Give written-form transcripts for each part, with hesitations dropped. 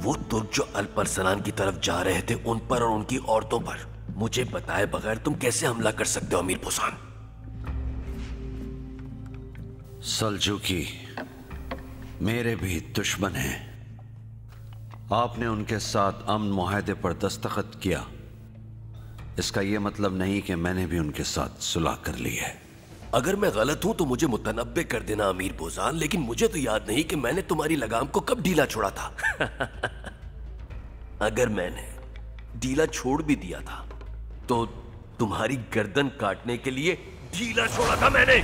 वो तुर्क जो अल्परसलान की तरफ जा रहे थे उन पर और उनकी औरतों पर मुझे बताए बगैर तुम कैसे हमला कर सकते हो अमीर पोसान? सल्जूकी मेरे भी दुश्मन हैं। आपने उनके साथ अमन मुआहदे पर दस्तखत किया, इसका यह मतलब नहीं कि मैंने भी उनके साथ सुलह कर ली है। अगर मैं गलत हूं तो मुझे मुतनब्बे कर देना अमीर बोजान, लेकिन मुझे तो याद नहीं कि मैंने तुम्हारी लगाम को कब ढीला छोड़ा था। अगर मैंने ढीला छोड़ भी दिया था तो तुम्हारी गर्दन काटने के लिए ढीला छोड़ा था मैंने।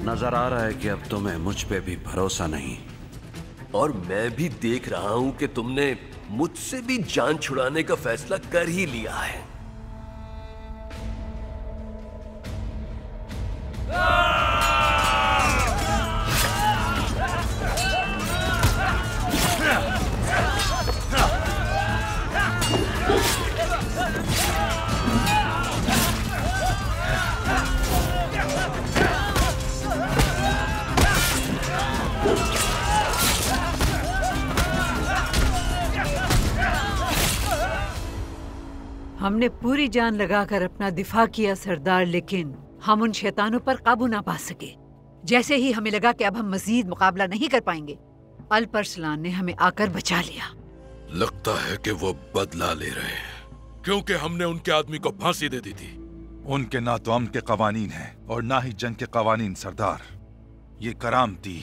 नजर आ रहा है कि अब तुम्हें मुझ पे भी भरोसा नहीं। और मैं भी देख रहा हूं कि तुमने मुझसे भी जान छुड़ाने का फैसला कर ही लिया है। हमने पूरी जान लगाकर अपना दिफा किया सरदार, लेकिन हम उन शैतानों पर काबू ना पा सके। जैसे ही हमें लगा कि अब हम मजीद मुकाबला नहीं कर पाएंगे, अल्परसलान ने हमें आकर बचा लिया। लगता है कि वो बदला ले रहे हैं, क्योंकि हमने उनके आदमी को फांसी दे दी थी। उनके ना तो अमन के कवानीन हैं और ना ही जंग के कवानीन सरदार। ये करामती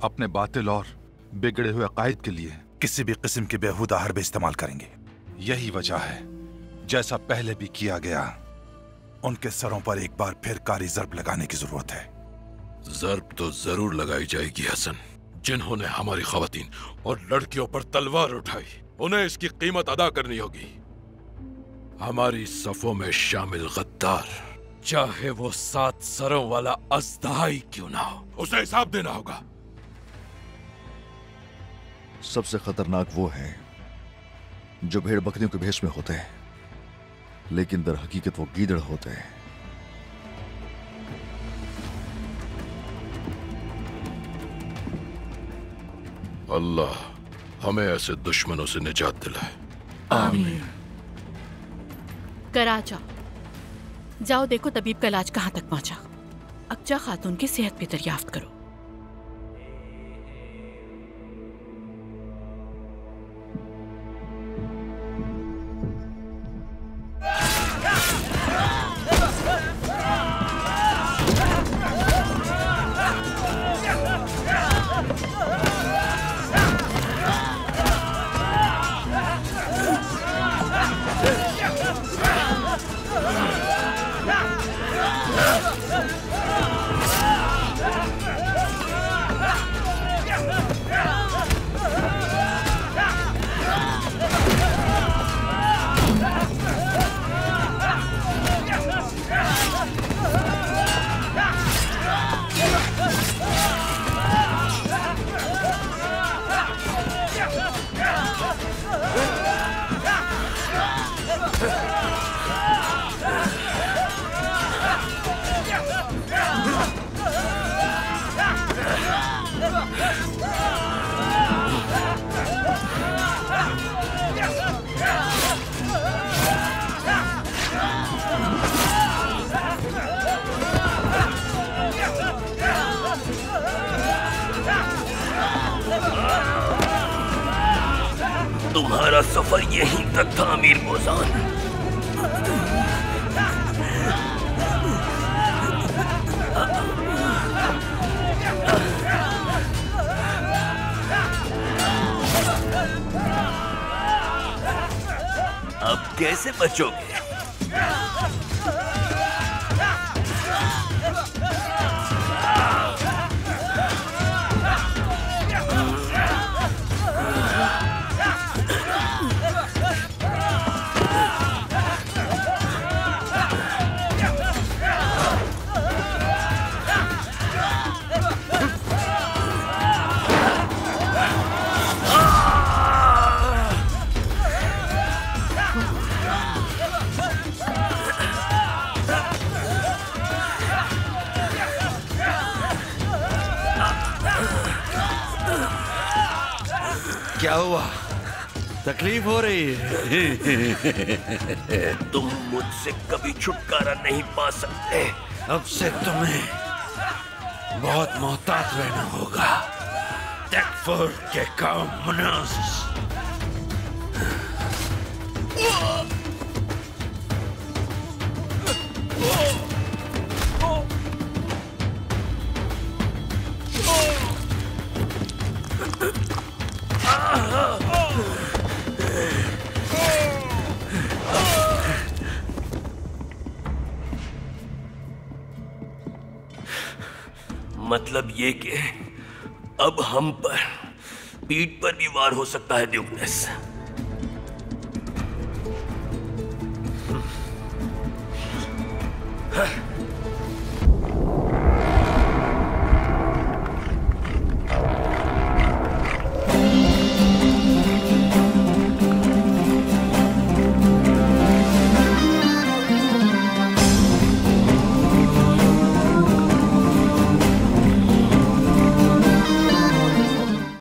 अपने बातिल और बिगड़े हुए अकायद के लिए किसी भी किस्म की बेहुदा हरबे इस्तेमाल करेंगे। यही वजह है, जैसा पहले भी किया गया, उनके सरों पर एक बार फिर कारी ज़र्ब लगाने की जरूरत है। ज़र्ब तो जरूर लगाई जाएगी हसन। जिन्होंने हमारी ख़वातीन और लड़कियों पर तलवार उठाई, उन्हें इसकी कीमत अदा करनी होगी। हमारी सफों में शामिल गद्दार, चाहे वो 7 सरों वाला अज़दाई क्यों ना हो, उसे हिसाब देना होगा। सबसे खतरनाक वो हैं जो भेड़ बकरियों के भेष में होते हैं, लेकिन दर हकीकत वो गीदड़ होते हैं। अल्लाह हमें ऐसे दुश्मनों से निजात दिलाए। आमीन। कराचा जाओ, देखो तबीब का इलाज कहां तक पहुंचा। अक्जा खातून की सेहत भी दरियाफ्त करो। तुम्हारा सफर यहीं तक था अमीर बोजान। अब कैसे बचोगे? क्या हुआ? तकलीफ हो रही है? तुम मुझसे कभी छुटकारा नहीं पा सकते। अब से तुम्हें बहुत मोहतात रहना होगा। टेकफोर्ड के कॉमनर्स। मतलब ये कि अब हम पर पीठ पर भी वार हो सकता है ड्यूकनेस। हाँ।